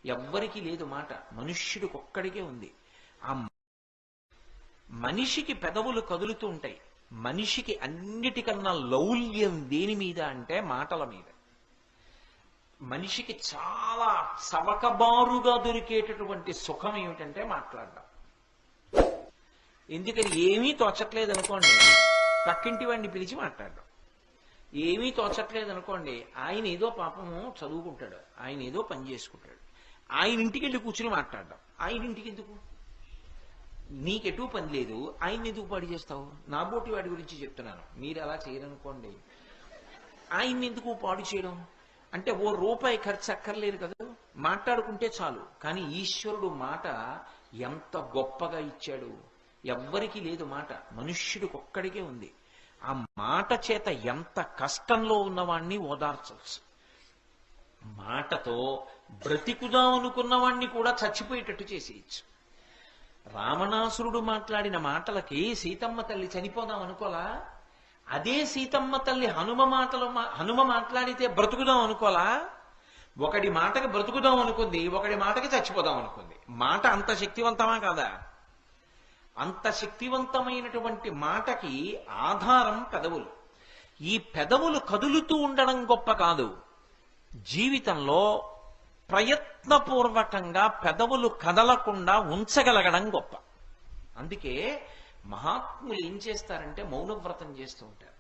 ఎవ్వరికి లేదు మాట, మనుష్యుడికి ఒక్కడికే ఉంది. ఆ మనిషికి పెదవులు కదులుతూ ఉంటాయి. మనిషికి అన్నిటికన్నా లౌల్యం దేని మీద అంటే మాటల మీద. మనిషికి చాలా సవకబారుగా దొరికేటటువంటి సుఖం ఏమిటంటే మాట్లాడడం. ఎందుకని ఏమీ తోచట్లేదు అనుకోండి, పక్కింటి వాడిని పిలిచి మాట్లాడడం. ఏమీ తోచట్లేదు అనుకోండి, ఆయన ఏదో పాపము చదువుకుంటాడు, ఆయన ఏదో పని చేసుకుంటాడు, ఆయన ఇంటికి వెళ్ళి కూర్చుని మాట్లాడడం. ఆయన ఇంటికి ఎందుకు? నీకెటూ పని లేదు, ఆయన ఎందుకు పాడు చేస్తావు? నా బోటి వాడి గురించి చెప్తున్నాను, మీరు అలా చేయరనుకోండి. ఆయన్ని ఎందుకు పాడు చేయడం? అంటే ఓ రూపాయి ఖర్చు అక్కర్లేదు కదా, మాట్లాడుకుంటే చాలు. కానీ ఈశ్వరుడు మాట ఎంత గొప్పగా ఇచ్చాడు. ఎవ్వరికి లేదు మాట, మనుష్యుడికి ఒక్కడికే ఉంది. ఆ మాట చేత ఎంత కష్టంలో ఉన్నవాణ్ణి ఓదార్చవచ్చు. మాటతో బ్రతికుదాం అనుకున్నవాణ్ణి కూడా చచ్చిపోయేటట్టు చేసేయచ్చు. రావణాసురుడు మాట్లాడిన మాటలకి సీతమ్మ తల్లి చనిపోదాం అనుకోలా? అదే సీతమ్మ తల్లి హనుమ మాట్లాడితే బ్రతుకుదాం అనుకోలా? ఒకడి మాటకి బ్రతుకుదాం అనుకుంది, ఒకడి మాటకి చచ్చిపోదాం అనుకుంది. మాట అంత శక్తివంతమా కాదా? అంత శక్తివంతమైనటువంటి మాటకి ఆధారం పెదవులు. ఈ పెదవులు కదులుతూ ఉండడం గొప్ప కాదు, జీవితంలో ప్రయత్నపూర్వకంగా పెదవులు కదలకుండా ఉంచగలగడం గొప్ప. అందుకే మహాత్ములు ఏం చేస్తారంటే మౌనవ్రతం చేస్తూ ఉంటారు.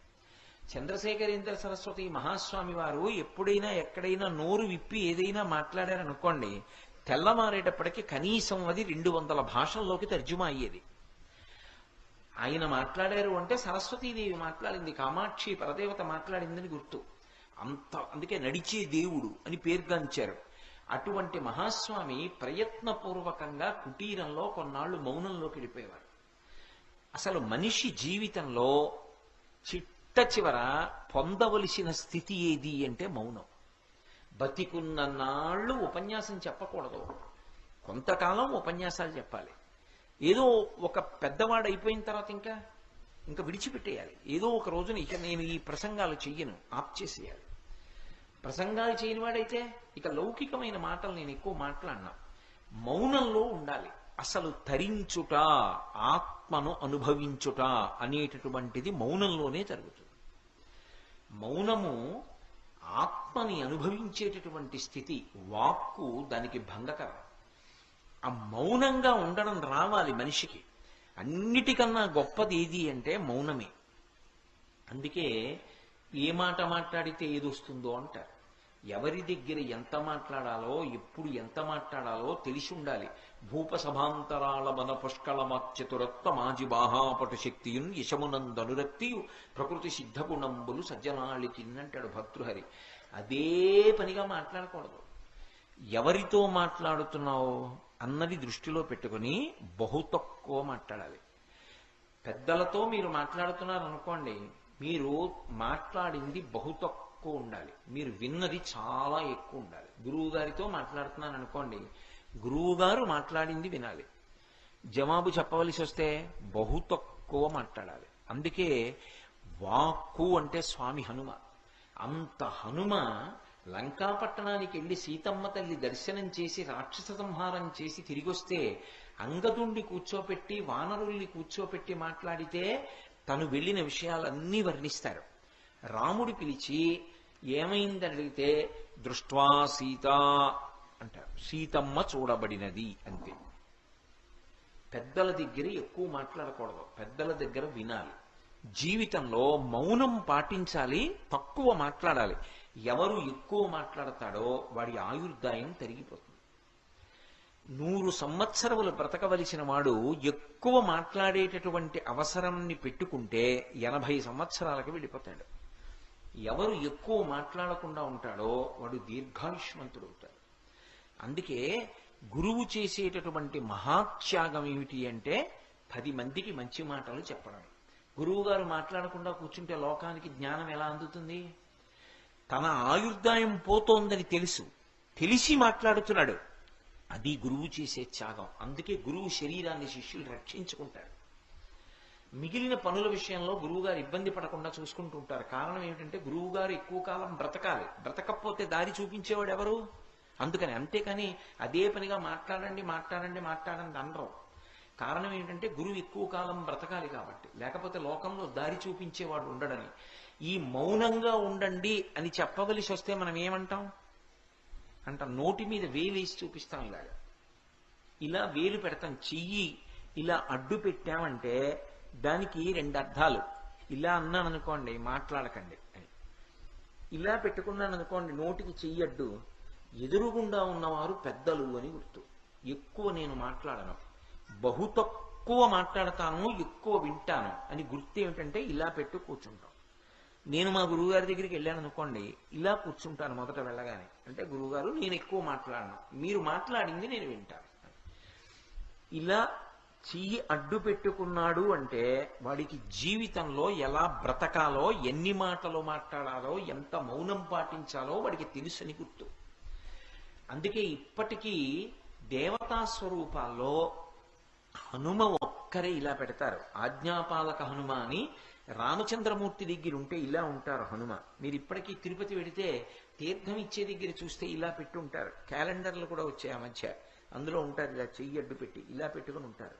చంద్రశేఖరేంద్ర సరస్వతి మహాస్వామి వారు ఎప్పుడైనా ఎక్కడైనా నోరు విప్పి ఏదైనా మాట్లాడారనుకోండి, తెల్లమారేటప్పటికి కనీసం అది 200 భాషల్లోకి తర్జుమా అయ్యేది. ఆయన మాట్లాడారు అంటే సరస్వతీదేవి మాట్లాడింది, కామాక్షి పరదేవత మాట్లాడిందని గుర్తు. అందుకే నడిచే దేవుడు అని పేరుగాంచారు. అటువంటి మహాస్వామి ప్రయత్నపూర్వకంగా కుటీరంలో కొన్నాళ్లు మౌనంలోకి వెళ్ళిపోయేవారు. అసలు మనిషి జీవితంలో చిట్ట చివర పొందవలసిన స్థితి ఏది అంటే మౌనం. బతికున్న నాళ్ళు ఉపన్యాసం చెప్పకూడదు, కొంతకాలం ఉపన్యాసాలు చెప్పాలి. ఏదో ఒక పెద్దవాడు అయిపోయిన తర్వాత ఇంకా విడిచిపెట్టేయాలి. ఏదో ఒక రోజున ఇక నేను ఈ ప్రసంగాలు చెయ్యను, ఆప్ చేసేయాలి. ప్రసంగాలు చేయని వాడైతే ఇక లౌకికమైన మాటలు నేను ఎక్కువ మాట్లాడినా. మౌనంలో ఉండాలి. అసలు తరించుట, ఆత్మను అనుభవించుట అనేటటువంటిది మౌనంలోనే జరుగుతుంది. మౌనము ఆత్మని అనుభవించేటటువంటి స్థితి. వాక్కు దానికి భంగకరం. ఆ మౌనంగా ఉండడం రావాలి మనిషికి. అన్నిటికన్నా గొప్పది ఏది అంటే మౌనమే. అందుకే ఏ మాట మాట్లాడితే ఏదొస్తుందో అంటారు. ఎవరి దగ్గర ఎంత మాట్లాడాలో, ఎప్పుడు ఎంత మాట్లాడాలో తెలిసి ఉండాలి. భూపసభాంతరాల మన పుష్కళమాచ్యతురత్వ మాజి బాహాపటు శక్తియున్ యశమునందనురక్తియు ప్రకృతి సిద్ధగుణంబులు సజ్జనాళికిన్నంటాడు భర్తృహరి. అదే పనిగా మాట్లాడకూడదు. ఎవరితో మాట్లాడుతున్నావు అన్నది దృష్టిలో పెట్టుకుని బహు తక్కువ మాట్లాడాలి. పెద్దలతో మీరు మాట్లాడుతున్నారు అనుకోండి, మీరు మాట్లాడింది బహు తక్కువ ఉండాలి, మీరు విన్నది చాలా ఎక్కువ ఉండాలి. గురువు గారితో మాట్లాడుతున్నాను అనుకోండి, గురువు గారు మాట్లాడింది వినాలి. జవాబు చెప్పవలసి వస్తే బహు తక్కువ మాట్లాడాలి. అందుకే వాక్కు అంటే స్వామి హనుమ. అంత హనుమ లంకాపట్టణానికి వెళ్ళి సీతమ్మ తల్లి దర్శనం చేసి రాక్షస సంహారం చేసి తిరిగొస్తే అంగదుణ్ణి కూర్చోపెట్టి వానరుల్ని కూర్చోపెట్టి మాట్లాడితే తను వెళ్ళిన విషయాలన్నీ వర్ణిస్తారు. రాముడు పిలిచి ఏమైందని అడిగితే దృష్ట్వా సీత అంటారు. సీతమ్మ చూడబడినది అంతే. పెద్దల దగ్గర ఎక్కువ మాట్లాడకూడదు, పెద్దల దగ్గర వినాలి. జీవితంలో మౌనం పాటించాలి, తక్కువ మాట్లాడాలి. ఎవరు ఎక్కువ మాట్లాడతాడో వాడి ఆయుర్దాయం తరిగిపోతుంది. 100 సంవత్సరములు బ్రతకవలసిన వాడు ఎక్కువ మాట్లాడేటటువంటి అవసరాన్ని పెట్టుకుంటే 80 సంవత్సరాలకు వెళ్ళిపోతాడు. ఎవరు ఎక్కువ మాట్లాడకుండా ఉంటాడో వాడు దీర్ఘాయుష్మంతుడవుతాడు. అందుకే గురువు చేసేటటువంటి మహాత్యాగం ఏమిటి అంటే 10 మందికి మంచి మాటలు చెప్పడం. గురువు గారు మాట్లాడకుండా కూర్చుంటే లోకానికి జ్ఞానం ఎలా అందుతుంది? తన ఆయుర్దాయం పోతోందని తెలిసి మాట్లాడుతున్నాడు. అది గురువు చేసే త్యాగం. అందుకే గురువు శరీరాన్ని శిష్యులు రక్షించుకుంటారు. మిగిలిన పనుల విషయంలో గురువుగారు ఇబ్బంది పడకుండా చూసుకుంటూ ఉంటారు. కారణం ఏమిటంటే గురువుగారు ఎక్కువ కాలం బ్రతకాలి. బ్రతకపోతే దారి చూపించేవాడు ఎవరు? అందుకని, అంతేకాని అదే పనిగా మాట్లాడండి మాట్లాడండి మాట్లాడండి అనరు. కారణం ఏంటంటే గురువు ఎక్కువ కాలం బ్రతకాలి కాబట్టి, లేకపోతే లోకంలో దారి చూపించేవాడు ఉండడని. ఈ మౌనంగా ఉండండి అని చెప్పవలసి వస్తే మనం ఏమంటాం అంటాం, నోటి మీద వేలు వేసి చూపిస్తాం. ఇలాగా ఇలా వేలు పెడతాం, చెయ్యి ఇలా అడ్డు పెట్టామంటే దానికి రెండు అర్థాలు. ఇలా అన్నాను అనుకోండి మాట్లాడకండి అని, ఇలా పెట్టుకున్నాను అనుకోండి నోటికి చెయ్యి అడ్డు, ఎదురుగుండా ఉన్నవారు పెద్దలు అని గుర్తు. ఎక్కువ నేను మాట్లాడను, బహు తక్కువ మాట్లాడతాను, ఎక్కువ వింటాను అని గుర్తు. ఏమిటంటే ఇలా పెట్టు కూర్చుంటాం. నేను మా గురువుగారి దగ్గరికి వెళ్ళాను అనుకోండి, ఇలా కూర్చుంటాను మొదట వెళ్ళగానే. అంటే గురువుగారు నేను ఎక్కువ మాట్లాడను, మీరు మాట్లాడింది నేను వింటాను. ఇలా చెయ్యి అడ్డు పెట్టుకున్నాడు అంటే వాడికి జీవితంలో ఎలా బ్రతకాలో, ఎన్ని మాటలు మాట్లాడాలో, ఎంత మౌనం పాటించాలో వాడికి తెలుసని గుర్తు. అందుకే ఇప్పటికీ దేవతా స్వరూపాల్లో హనుమ ఒక్కరే ఇలా పెడతారు. ఆజ్ఞాపాలక హనుమ అని రామచంద్రమూర్తి దగ్గర ఉంటే ఇలా ఉంటారు హనుమ. మీరు ఇప్పటికీ తిరుపతి వెడితే తీర్థం ఇచ్చే దగ్గర చూస్తే ఇలా పెట్టి ఉంటారు. క్యాలెండర్లు కూడా వచ్చాయి ఆ మధ్య, అందులో ఉంటారు ఇలా చెయ్యి అడ్డు పెట్టి ఇలా పెట్టుకుని ఉంటారు,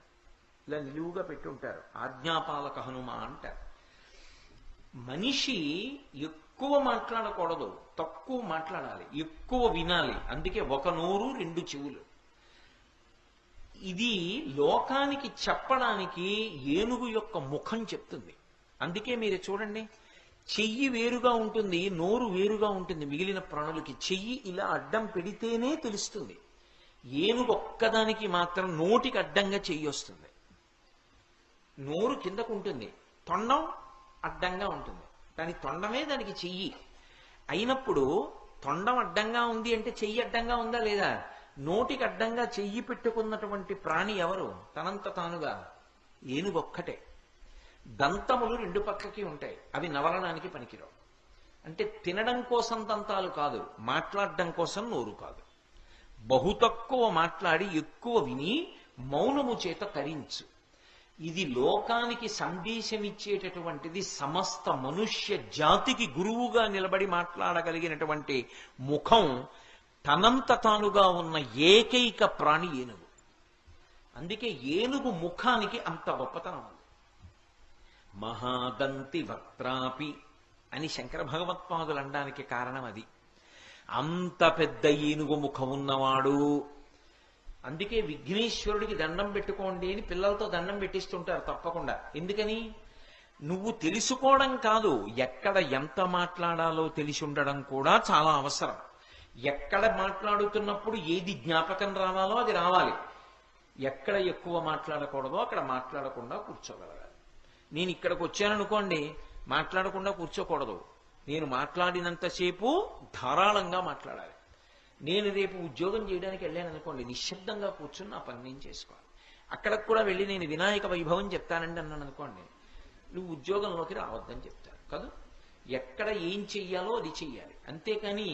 ఇలా నిలువుగా పెట్టి ఉంటారు. ఆజ్ఞాపాలక హనుమ అంటారు. మనిషి ఎక్కువ మాట్లాడకూడదు, తక్కువ మాట్లాడాలి, ఎక్కువ వినాలి. అందుకే ఒక నోరు రెండు చెవులు. ఇది లోకానికి చెప్పడానికి ఏనుగు యొక్క ముఖం చెప్తుంది. అందుకే మీరు చూడండి, చెయ్యి వేరుగా ఉంటుంది, నోరు వేరుగా ఉంటుంది. మిగిలిన ప్రాణులకి చెయ్యి ఇలా అడ్డం పెడితేనే తెలుస్తుంది. ఏనుగు ఒక్కదానికి మాత్రం నోటికి అడ్డంగా చెయ్యి వస్తుంది. నోరు కిందకు ఉంటుంది, తొండం అడ్డంగా ఉంటుంది. దాని తొండమే దానికి చెయ్యి అయినప్పుడు, తొండం అడ్డంగా ఉంది అంటే చెయ్యి అడ్డంగా ఉందా లేదా? నోటికి అడ్డంగా చెయ్యి పెట్టుకున్నటువంటి ప్రాణి ఎవరు? తనంత తానుగా ఏనుగొక్కటే. దంతములు రెండు పక్కకి ఉంటాయి, అవి నవలడానికి పనికిరావు. అంటే తినడం కోసం దంతాలు కాదు, మాట్లాడడం కోసం నోరు కాదు. బహు తక్కువ మాట్లాడి ఎక్కువ విని మౌనము చేత తరించు. ఇది లోకానికి సందేశమిచ్చేటటువంటిది. సమస్త మనుష్య జాతికి గురువుగా నిలబడి మాట్లాడగలిగినటువంటి ముఖం తనంత తానుగా ఉన్న ఏకైక ప్రాణి ఏనుగు. అందుకే ఏనుగు ముఖానికి అంత గొప్పతనం ఉంది. మహాదంతి వక్త్రాపి అని శంకర భగవత్పాదులు అనడానికి కారణం అది. అంత పెద్ద ఏనుగు ముఖం ఉన్నవాడు. అందుకే విఘ్నేశ్వరుడికి దండం పెట్టుకోండి అని పిల్లలతో దండం పెట్టిస్తుంటారు తప్పకుండా. ఎందుకని? నువ్వు తెలుసుకోవడం కాదు, ఎక్కడ ఎంత మాట్లాడాలో తెలిసి ఉండడం కూడా చాలా అవసరం. ఎక్కడ మాట్లాడుతున్నప్పుడు ఏది జ్ఞాపకం రావాలో అది రావాలి. ఎక్కడ ఎక్కువ మాట్లాడకూడదో అక్కడ మాట్లాడకుండా కూర్చోగలగాలి. నేను ఇక్కడికి వచ్చాననుకోండి, మాట్లాడకుండా కూర్చోకూడదు. నేను మాట్లాడినంతసేపు ధారాళంగా మాట్లాడాలి. నేను రేపు ఉద్యోగం చేయడానికి వెళ్ళాను అనుకోండి, నిశ్శబ్దంగా కూర్చుని నా పని నేను చేసుకోవాలి. అక్కడికి కూడా వెళ్ళి నేను వినాయక వైభవం చెప్తానండి అన్నాను అనుకోండి, నువ్వు ఉద్యోగంలోకి రావద్దని చెప్తారు కదా. ఎక్కడ ఏం చెయ్యాలో అది చెయ్యాలి. అంతేకాని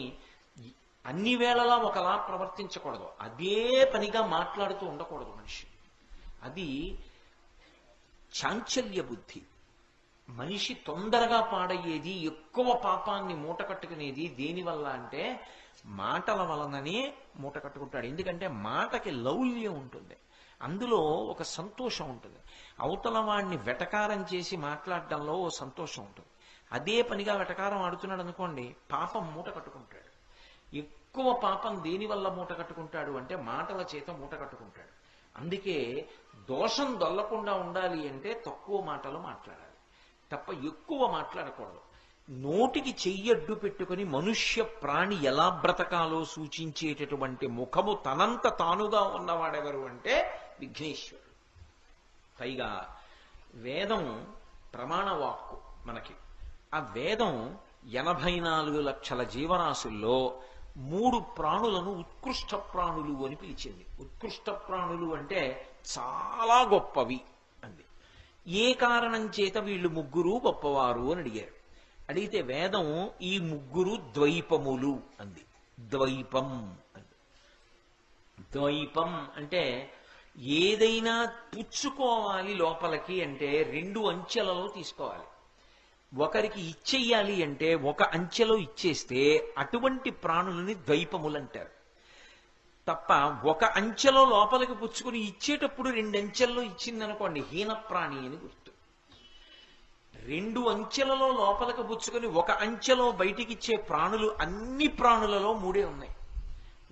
అన్ని వేళలా ఒకలా ప్రవర్తించకూడదు. అదే పనిగా మాట్లాడుతూ ఉండకూడదు మనిషి. అది చాంచల్య బుద్ధి. మనిషి తొందరగా పాడయ్యేది, ఎక్కువ పాపాన్ని మూట కట్టుకునేది దేనివల్ల అంటే మాటల వలననే మూట కట్టుకుంటాడు. ఎందుకంటే మాటకి లౌల్యం ఉంటుంది, అందులో ఒక సంతోషం ఉంటుంది. అవతల వాడిని వెటకారం చేసి మాట్లాడడంలో ఓ సంతోషం ఉంటుంది. అదే పనిగా వెటకారం ఆడుతున్నాడు అనుకోండి, పాపం మూట కట్టుకుంటాడు. ఎక్కువ పాపం దేనివల్ల మూట కట్టుకుంటాడు అంటే మాటల చేత మూట కట్టుకుంటాడు. అందుకే దోషం దొల్లకుండా ఉండాలి అంటే తక్కువ మాటలు మాట్లాడాలి తప్ప ఎక్కువ మాట్లాడకూడదు. నోటికి చెయ్యడ్డు పెట్టుకుని మనుష్య ప్రాణి ఎలా బ్రతకాలో సూచించేటటువంటి ముఖము తనంత తానుగా ఉన్నవాడెవరు అంటే విఘ్నేశ్వరుడు. పైగా వేదం ప్రమాణవాక్కు మనకి. ఆ వేదం 84 లక్షల జీవరాశుల్లో 3 ప్రాణులను ఉత్కృష్ట ప్రాణులు అని పిలిచింది. ఉత్కృష్ట ప్రాణులు అంటే చాలా గొప్పవి అంది. ఏ కారణం చేత వీళ్ళు ముగ్గురు గొప్పవారు అని అడిగారు. అడిగితే వేదం ఈ ముగ్గురు ద్వైపములు అంది. ద్వైపం అంది. ద్వైపం అంటే ఏదైనా పుచ్చుకోవాలి లోపలికి అంటే 2 అంచెలలో తీసుకోవాలి. ఒకరికి ఇచ్చేయాలి అంటే ఒక అంచెలో ఇచ్చేస్తే అటువంటి ప్రాణులని ద్వైపములు అంటారు. తప్ప ఒక అంచెలో లోపలికి పుచ్చుకుని ఇచ్చేటప్పుడు 2 అంచెల్లో ఇచ్చిందనుకోండి హీన ప్రాణి అని గుర్తు. 2 అంచెలలో లోపలికి పుచ్చుకొని 1 అంచెలో బయటికి ఇచ్చే ప్రాణులు అన్ని ప్రాణులలో 3 ఉన్నాయి.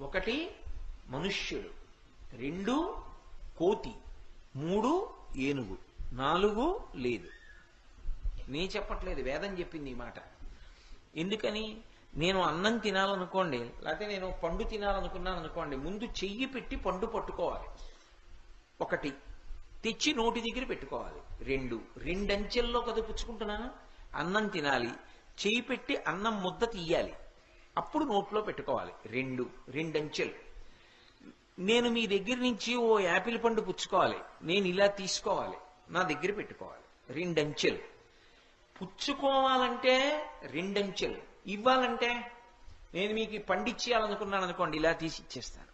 1 మనుష్యుడు, 2 కోతి, 3 ఏనుగు, 4 లేదు. నే చెప్పట్లేదు, వేదం చెప్పింది ఈ మాట. ఎందుకని? నేను అన్నం తినాలనుకోండి, లేకపోతే నేను పండు తినాలనుకున్నాను అనుకోండి, ముందు చెయ్యి పెట్టి పండు పట్టుకోవాలి. 1 తెచ్చి నోటి దగ్గర పెట్టుకోవాలి. 2 అంచెల్లో కదా పుచ్చుకుంటున్నాను. అన్నం తినాలి, చెయ్యి పెట్టి అన్నం ముద్ద తీయాలి, అప్పుడు నోట్లో పెట్టుకోవాలి. 2 అంచెలు. నేను మీ దగ్గర నుంచి ఓ యాపిల్ పండు పుచ్చుకోవాలి, నేను ఇలా తీసుకోవాలి, నా దగ్గర పెట్టుకోవాలి. 2 అంచెలు. పుచ్చుకోవాలంటే 2 అంచెలు, ఇవ్వాలంటే నేను మీకు పండిచ్చేయాలనుకున్నాను అనుకోండి, ఇలా తీసి ఇచ్చేస్తాను.